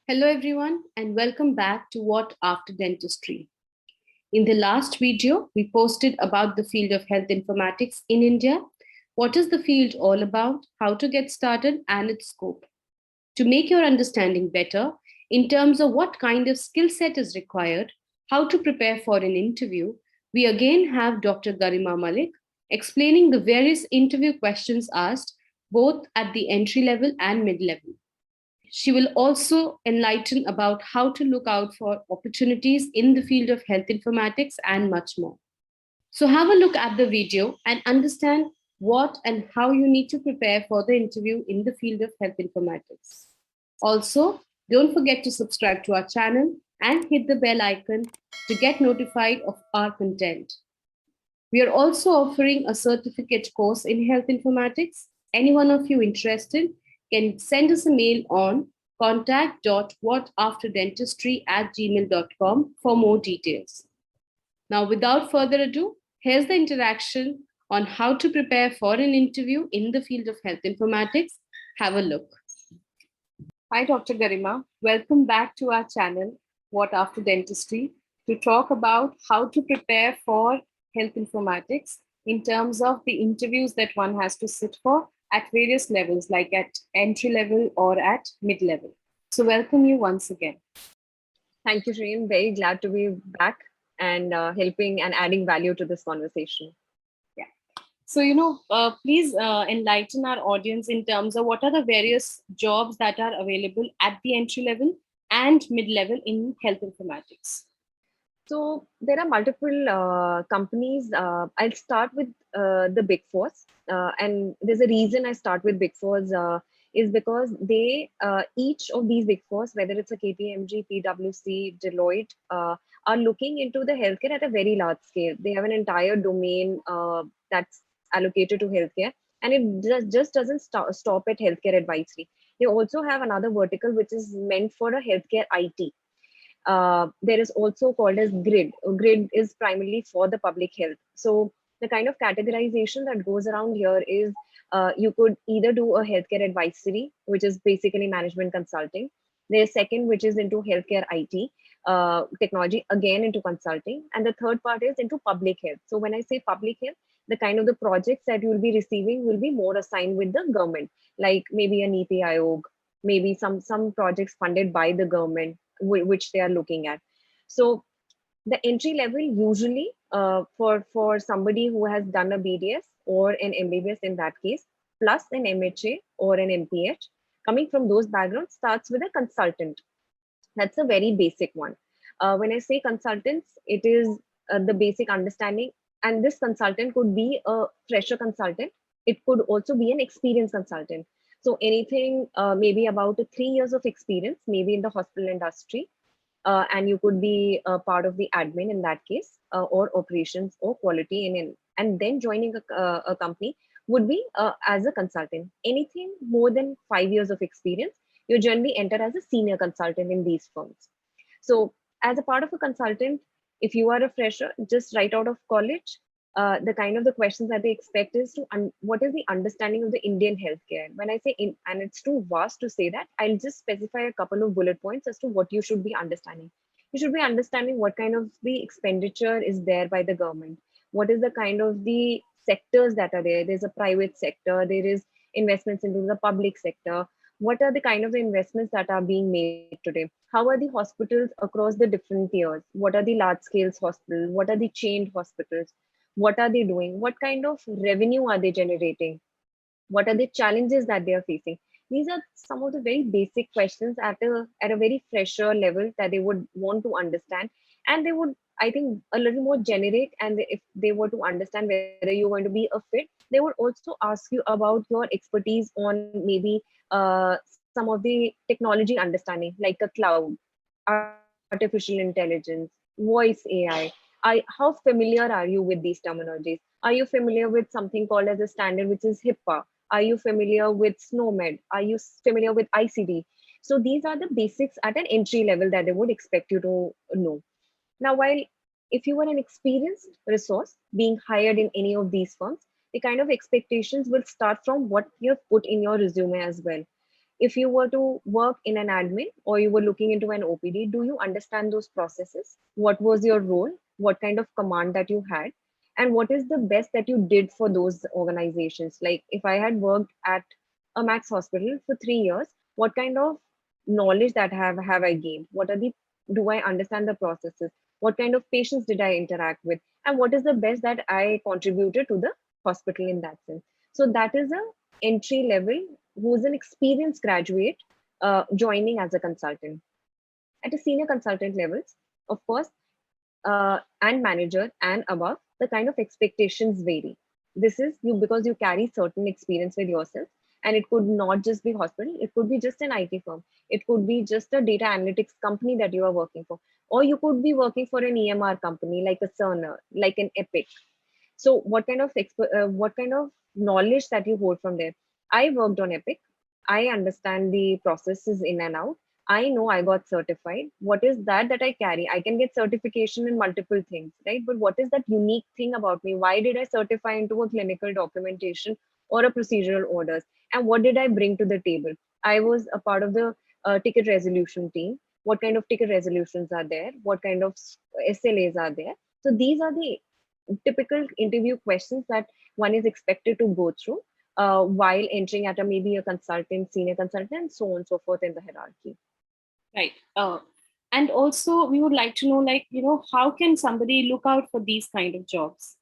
Hello everyone and welcome back to What After Dentistry. In the last video, we posted about the field of health informatics in India. What is the field all about, how to get started, and its scope. To make your understanding better, in terms of what kind of skill set is required, how to prepare for an interview, we again have Dr. Garima Malik explaining the various interview questions asked both at the entry level and mid level. She will also enlighten about how to look out for opportunities in the field of health informatics and much more. So have a look at the video and understand what and how you need to prepare for the interview in the field of health informatics. Also, don't forget to subscribe to our channel and hit the bell icon to get notified of our content. We are also offering a certificate course in health informatics. Any one of you interested can send us a mail on contact.whatafterdentistry@gmail.com for more details. Now, without further ado, here's the interaction on how to prepare for an interview in the field of health informatics. Have a look. Hi, Dr. Garima. Welcome back to our channel, What After Dentistry, to talk about how to prepare for health informatics in terms of the interviews that one has to sit for at various levels, like at entry level or at mid level. So, welcome you once again. Thank you, Shreen. Very glad to be back and helping and adding value to this conversation. Yeah. So, please enlighten our audience in terms of what are the various jobs that are available at the entry level and mid level in health informatics. So there are multiple companies. I'll start with the Big Fours, and there's a reason I start with Big Fours is because they each of these Big Fours, whether it's a KPMG, PwC, Deloitte, are looking into the healthcare at a very large scale. They have an entire domain that's allocated to healthcare, and it just doesn't stop at healthcare advisory. They also have another vertical which is meant for a healthcare IT. There is also called as grid. Grid is primarily for the public health. So the kind of categorization that goes around here is you could either do a healthcare advisory, which is basically management consulting. There's second, which is into healthcare IT, technology, again into consulting. And the third part is into public health. So when I say public health, the kind of the projects that you will be receiving will be more assigned with the government, like maybe a NITI Aayog, maybe some projects funded by the government, which they are looking at. So the entry level usually for somebody who has done a BDS or an MBBS in that case, plus an MHA or an MPH, coming from those backgrounds starts with a consultant. That's a very basic one. When I say consultants, it is the basic understanding, and this consultant could be a fresher consultant. It could also be an experienced consultant. So anything maybe about 3 years of experience, maybe in the hospital industry, and you could be a part of the admin in that case, or operations or quality and then joining a company would be as a consultant. Anything more than 5 years of experience, you generally enter as a senior consultant in these firms. So as a part of a consultant, if you are a fresher just right out of college, the kind of the questions that they expect is to what is the understanding of the Indian healthcare. When I say and it's too vast to say that, I'll just specify a couple of bullet points as to what you should be understanding. You should be understanding what kind of the expenditure is there by the government. What is the kind of the sectors that are there? There's a private sector, there is investments into the public sector. What are the kind of the investments that are being made today? How are the hospitals across the different tiers? What are the large scale hospitals? What are the chained hospitals? What are they doing? What kind of revenue are they generating? What are the challenges that they are facing? These are some of the very basic questions at a very fresher level that they would want to understand, and they would, I think, a little more generic. And if they were to understand whether you're going to be a fit, they would also ask you about your expertise on maybe some of the technology understanding, like a cloud, artificial intelligence, voice AI. How familiar are you with these terminologies? Are you familiar with something called as a standard, which is HIPAA? Are you familiar with SNOMED? Are you familiar with ICD? So these are the basics at an entry level that they would expect you to know. Now, while if you were an experienced resource being hired in any of these firms, the kind of expectations will start from what you have put in your resume as well. If you were to work in an admin or you were looking into an OPD, do you understand those processes? What was your role? What kind of command that you had? And what is the best that you did for those organizations? Like if I had worked at a Max hospital for 3 years, what kind of knowledge that have I gained? What are the do I understand the processes? What kind of patients did I interact with? And what is the best that I contributed to the hospital in that sense? So that is a entry level who's an experienced graduate joining as a consultant. At a senior consultant levels, of course, and manager and above, the kind of expectations vary. This is you because you carry certain experience with yourself, and it could not just be hospital, it could be just an IT firm, it could be just a data analytics company that you are working for, or you could be working for an EMR company like a Cerner, like an Epic. So what kind of knowledge that you hold from there? I worked on Epic. I understand the processes in and out. I know I got certified. What is that I carry? I can get certification in multiple things, right? But what is that unique thing about me? Why did I certify into a clinical documentation or a procedural orders? And what did I bring to the table? I was a part of the ticket resolution team. What kind of ticket resolutions are there? What kind of SLAs are there? So these are the typical interview questions that one is expected to go through while entering at a maybe a consultant, senior consultant, and so on and so forth in the hierarchy. Right. And also, we would like to know, like, how can somebody look out for these kind of jobs?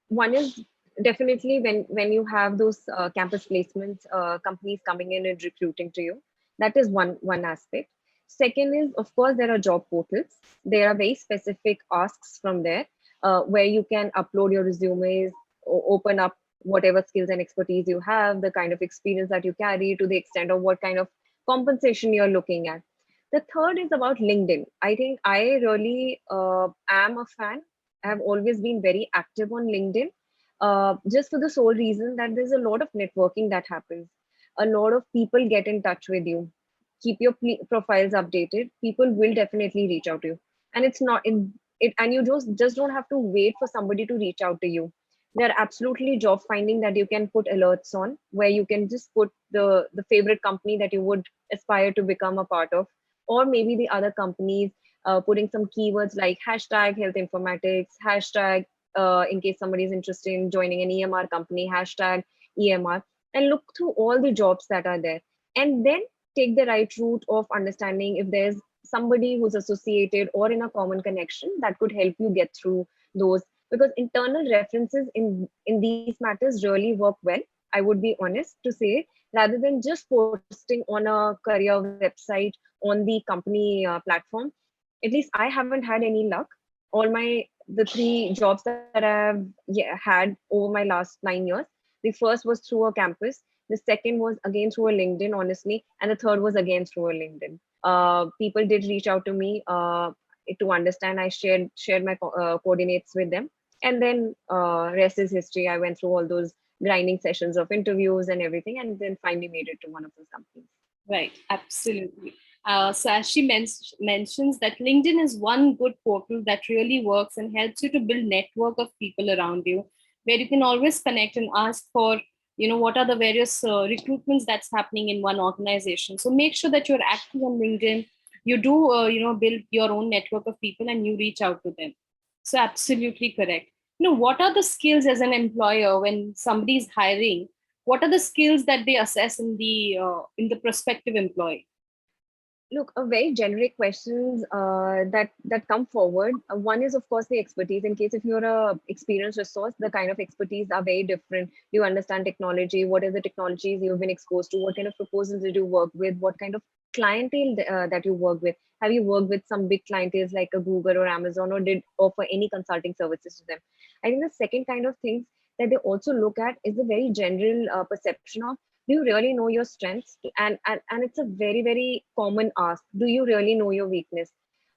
One is definitely when you have those campus placements, companies coming in and recruiting to you. That is one aspect. Second is, of course, there are job portals. There are very specific asks from there where you can upload your resumes, open up whatever skills and expertise you have, the kind of experience that you carry, to the extent of what kind of compensation you're looking at. The third is about LinkedIn. I think I really am a fan. I have always been very active on LinkedIn, just for the sole reason that there's a lot of networking that happens. A lot of people get in touch with you. Keep your profiles updated. People will definitely reach out to you, and it's not in it. And you just don't have to wait for somebody to reach out to you. There are absolutely job finding that you can put alerts on, where you can just put the favorite company that you would aspire to become a part of, or maybe the other companies putting some keywords like hashtag health informatics, hashtag in case somebody is interested in joining an EMR company, hashtag EMR, and look through all the jobs that are there. And then take the right route of understanding if there's somebody who's associated or in a common connection that could help you get through those. Because internal references in these matters really work well. I would be honest to say, rather than just posting on a career website on the company platform. At least I haven't had any luck. All the three jobs that I've had over my last 9 years. The first was through a campus. The second was again through a LinkedIn, honestly, and the third was again through a LinkedIn. People did reach out to me to understand. I shared my coordinates with them, and then rest is history. I went through all those grinding sessions of interviews and everything, and then finally made it to one of those companies. Right, absolutely. So as she mentions that LinkedIn is one good portal that really works and helps you to build network of people around you, where you can always connect and ask for, what are the various recruitments that's happening in one organization. So make sure that you're active on LinkedIn. You do, build your own network of people and you reach out to them. So absolutely correct. What are the skills as an employer when somebody is hiring? What are the skills that they assess in the prospective employee? Look, a very generic questions that come forward. One is, of course, the expertise. In case if you're a experienced resource, the kind of expertise are very different. You understand technology. What are the technologies you've been exposed to? What kind of proposals did you work with? What kind of clientele that you work with? Have you worked with some big clienteles like a Google or Amazon, or did offer any consulting services to them? I think the second kind of things that they also look at is the very general perception of, do you really know your strengths? And it's a very, very common ask. Do you really know your weakness?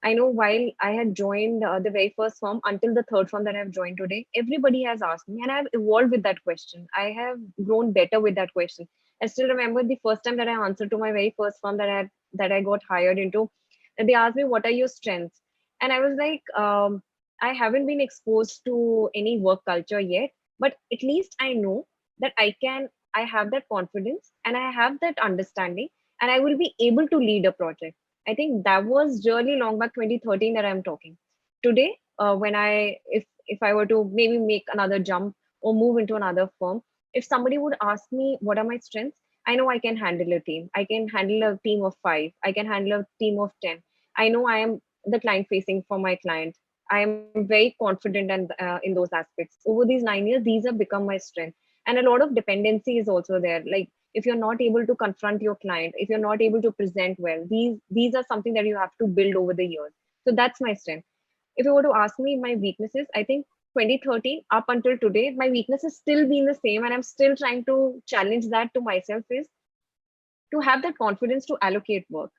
I know while I had joined the very first firm until the third firm that I've joined today, everybody has asked me, and I've evolved with that question. I have grown better with that question. I still remember the first time that I answered to my very first firm that I got hired into, and they asked me, what are your strengths? And I was like, I haven't been exposed to any work culture yet, but at least I know that I can I have that confidence and I have that understanding, and I will be able to lead a project. I think that was really long back 2013 that I'm talking. Today, when if I were to maybe make another jump or move into another firm, if somebody would ask me what are my strengths, I know I can handle a team. I can handle a team of 5. I can handle a team of 10. I know I am the client facing for my client. I am very confident and in those aspects. Over these 9 years, these have become my strength. And a lot of dependency is also there. Like if you're not able to confront your client, if you're not able to present well, these are something that you have to build over the years. So that's my strength. If you were to ask me my weaknesses, I think 2013 up until today, my weakness has still been the same, and I'm still trying to challenge that to myself is to have that confidence to allocate work.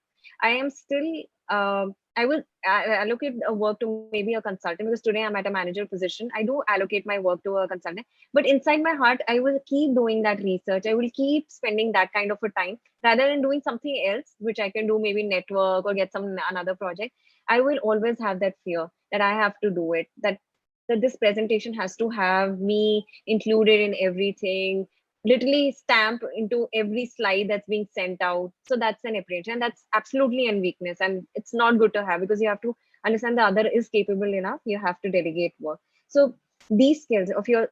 I am still, I will allocate a work to maybe a consultant because today I'm at a manager position. I do allocate my work to a consultant, but inside my heart, I will keep doing that research. I will keep spending that kind of a time rather than doing something else, which I can do maybe network or get some another project. I will always have that fear that I have to do it, that this presentation has to have me included in everything, literally stamped into every slide that's being sent out. So that's an apprehension. That's absolutely a weakness, and it's not good to have because you have to understand the other is capable enough. You have to delegate work. So these skills of your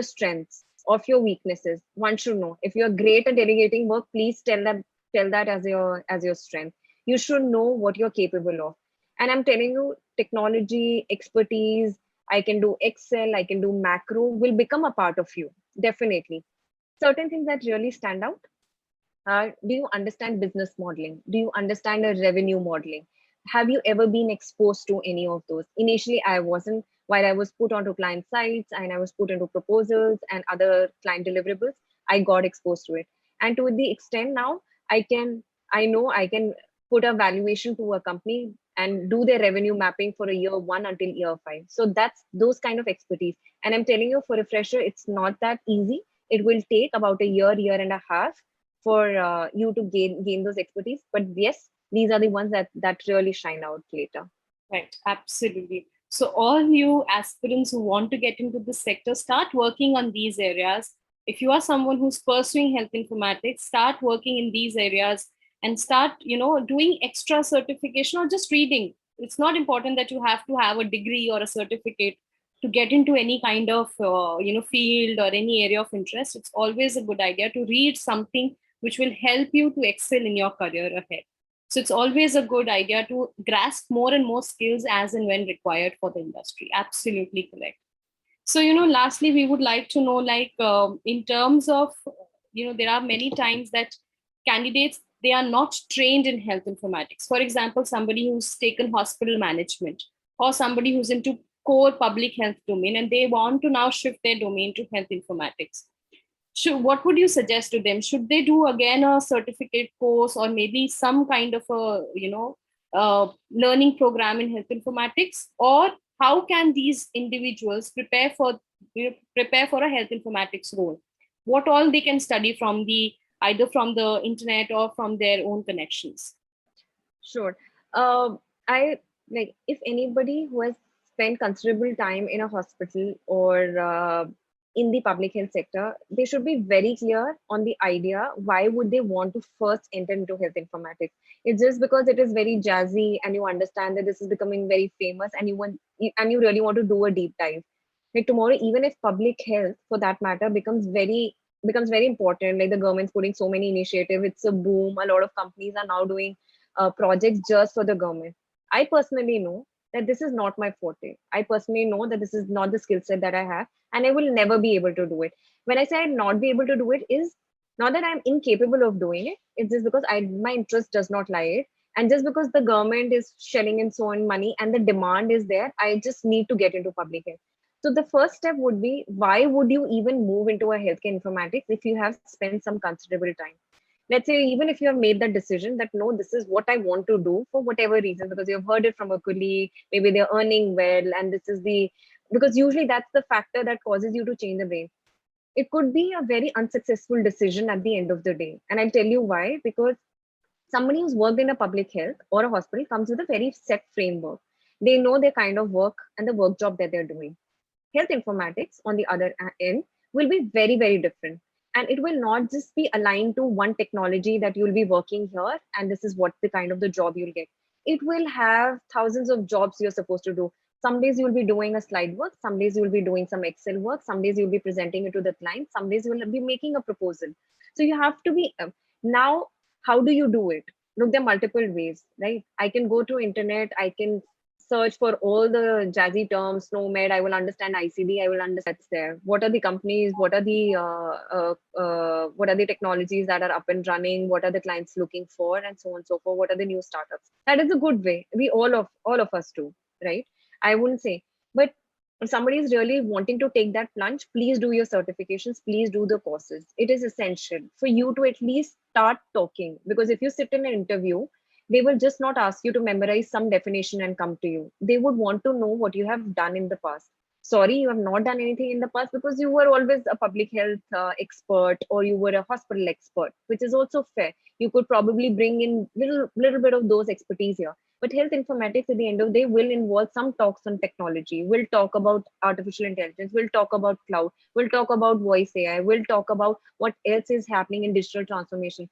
strengths, of your weaknesses, one should know. If you're great at delegating work, please tell that as your strength. You should know what you're capable of. And I'm telling you, technology expertise, I can do Excel, I can do macro, will become a part of you, definitely. Certain things that really stand out are, do you understand business modeling? Do you understand a revenue modeling? Have you ever been exposed to any of those? Initially, I wasn't. While I was put onto client sites and I was put into proposals and other client deliverables, I got exposed to it. And to the extent now, I know I can put a valuation to a company and do their revenue mapping for a year 1 until year 5. So that's those kind of expertise. And I'm telling you, for a fresher, it's not that easy. It will take about a year and a half for you to gain those expertise. But yes, these are the ones that really shine out later. Right, absolutely. So all new aspirants who want to get into this sector, start working on these areas. If you are someone who's pursuing health informatics, start working in these areas and start, doing extra certification or just reading. It's not important that you have to have a degree or a certificate to get into any kind of, field or any area of interest. It's always a good idea to read something which will help you to excel in your career ahead. So it's always a good idea to grasp more and more skills as and when required for the industry. Absolutely correct. So, lastly, we would like to know, like, in terms of, there are many times that candidates, they are not trained in health informatics. For example, somebody who's taken hospital management or somebody who's into core public health domain and they want to now shift their domain to health informatics. What would you suggest to them? Should they do again a certificate course or maybe some kind of a learning program in health informatics, or how can these individuals prepare for a health informatics role? What all they can study from the either from the internet or from their own connections? Sure. I like if anybody who has spent considerable time in a hospital or in the public health sector, they should be very clear on the idea why would they want to first enter into health informatics. It's just because it is very jazzy and you understand that this is becoming very famous and and you really want to do a deep dive. Like tomorrow, even if public health for that matter becomes very important, like the government's putting so many initiatives, it's a boom. A lot of companies are now doing projects just for the government. I personally know that this is not my forte. I personally know that this is not the skill set that I have, and I will never be able to do it. When I say I'd not be able to do it, is not that I'm incapable of doing it. It's just because my interest does not lie it, and just because the government is shelling in so much money and the demand is there, I just need to get into public health. So the first step would be, why would you even move into a healthcare informatics if you have spent some considerable time? Let's say even if you have made that decision that no, this is what I want to do for whatever reason, because you've heard it from a colleague, maybe they're earning well, and this is the, because usually that's the factor that causes you to change the brain. It could be a very unsuccessful decision at the end of the day, and I'll tell you why. Because somebody who's worked in a public health or a hospital comes with a very set framework. They know their kind of work and the work job that they're doing. Health informatics, on the other end, will be very, very different. and it will not just be aligned to one technology that you'll be working here and this is what the kind of the job you'll get. It will have thousands of jobs you're supposed to do. Some days you'll be doing a slide work, some days you'll be doing some Excel work, some days you'll be presenting it to the client, some days you'll be making a proposal. So you have to be now, how do you do it? Look, there are multiple ways, right? I can go to internet, I can search for all the jazzy terms, SNOMED, I will understand ICD, I will understand that's there. What are the companies? What are the technologies that are up and running? What are the clients looking for, and so on and so forth? What are the new startups? That is a good way. We all of us do, right? I wouldn't say, but if somebody is really wanting to take that plunge, please do your certifications, please do the courses. It is essential for you to at least start talking, because if you sit in an interview, they will just not ask you to memorize some definition and come to you. They would want to know what you have done in the past. Sorry, you have not done anything in the past because you were always a public health expert, or you were a hospital expert, which is also fair. You could probably bring in little bit of those expertise here. But health informatics at the end of the day will involve some talks on technology. We'll talk about artificial intelligence. We'll talk about cloud. We'll talk about voice AI. We'll talk about what else is happening in digital transformation.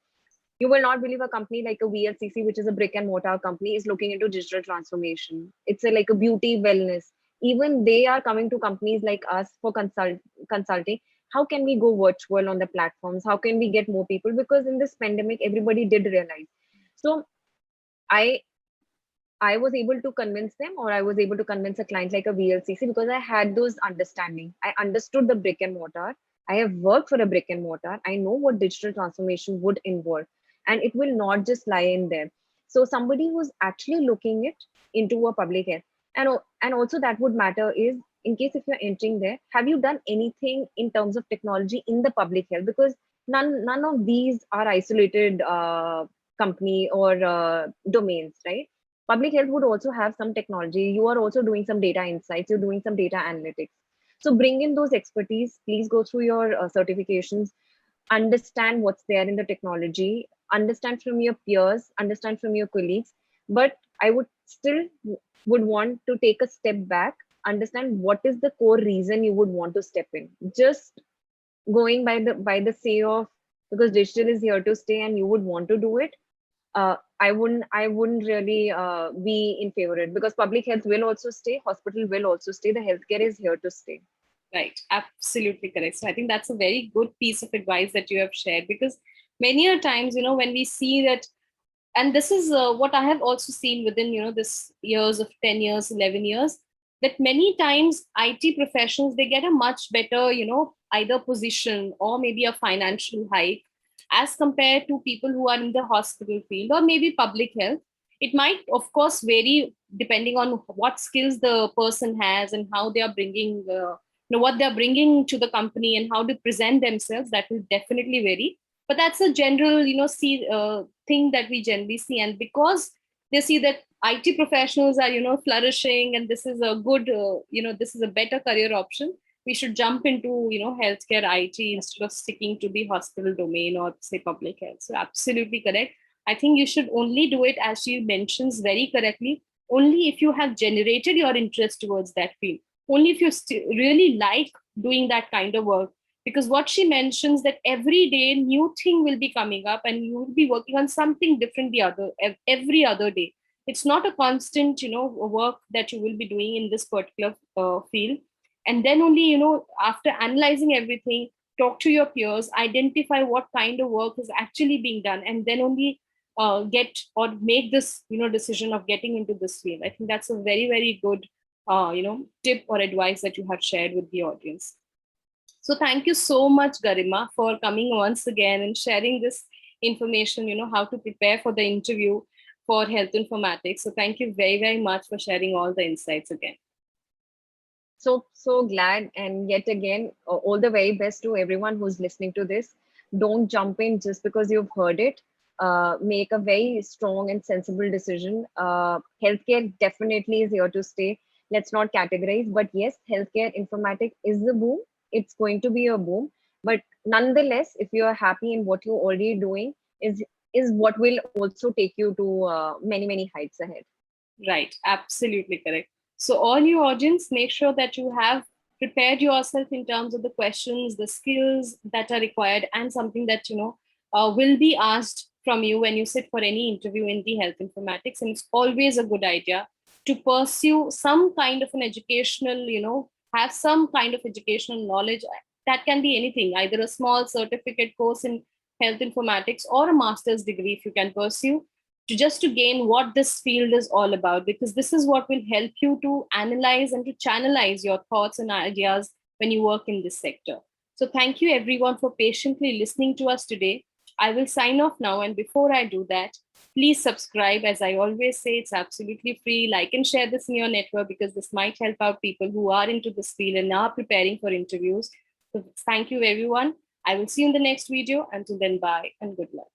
You will not believe a company like a VLCC, which is a brick and mortar company, is looking into digital transformation. It's like a beauty wellness. Even they are coming to companies like us for consulting. How can we go virtual on the platforms? How can we get more people? Because in this pandemic, everybody did realize. So I I was able to convince them, or I was able to convince a client like a VLCC, because I had those understanding. I understood the brick and mortar. I have worked for a brick and mortar. I know what digital transformation would involve, and it will not just lie in there. So somebody who's actually looking it into a public health, and also that would matter is, in case if you're entering there, have you done anything in terms of technology in the public health? Because none of these are isolated company or domains, right? Public health would also have some technology. You are also doing some data insights, you're doing some data analytics. So bring in those expertise, please go through your certifications, understand what's there in the technology, understand from your peers, understand from your colleagues. But I would still would want to take a step back, understand what is the core reason you would want to step in. Just going by the say of, because digital is here to stay and you would want to do it, I wouldn't really be in favor of it, because public health will also stay, hospital will also stay, the healthcare is here to stay. Right, absolutely correct. So I think that's a very good piece of advice that you have shared, because many a times, when we see that, and this is what I have also seen within, this years of 10 years, 11 years, that many times IT professionals, they get a much better, either position or maybe a financial hike as compared to people who are in the hospital field or maybe public health. It might, of course, vary depending on what skills the person has and how they are bringing, what they're bringing to the company and how to present themselves. That will definitely vary. But that's a general, thing that we generally see. And because they see that IT professionals are, flourishing, and this is a good, this is a better career option, we should jump into, healthcare IT instead of sticking to the hospital domain or say public health. So absolutely correct. I think you should only do it, as she mentions very correctly, only if you have generated your interest towards that field, only if you really like doing that kind of work. Because what she mentions, that every day new thing will be coming up and you will be working on something different every other day. It's not a constant, work that you will be doing in this particular field. And then only, after analyzing everything, talk to your peers, identify what kind of work is actually being done, and then only get or make this, decision of getting into this field. I think that's a very, very good, tip or advice that you have shared with the audience. So thank you so much, Garima, for coming once again and sharing this information, how to prepare for the interview for health informatics. So thank you very, very much for sharing all the insights again. So glad, and yet again, all the very best to everyone who's listening to this. Don't jump in just because you've heard it. Make a very strong and sensible decision. Healthcare definitely is here to stay. Let's not categorize, but yes, healthcare informatics is the boom. It's going to be a boom, but nonetheless, if you are happy in what you're already doing, is what will also take you to many heights ahead. Right, absolutely correct. So all you audience, make sure that you have prepared yourself in terms of the questions, the skills that are required, and something that will be asked from you when you sit for any interview in the health informatics. And it's always a good idea to pursue some kind of an educational, have some kind of educational knowledge. That can be anything, either a small certificate course in health informatics or a master's degree if you can pursue, to just to gain what this field is all about, because this is what will help you to analyze and to channelize your thoughts and ideas when you work in this sector. So thank you everyone for patiently listening to us today. I will sign off now, and before I do that, please subscribe. As I always say, it's absolutely free. Like and share this in your network, because this might help out people who are into this field and are preparing for interviews. So thank you everyone. I will see you in the next video. Until then, bye and good luck.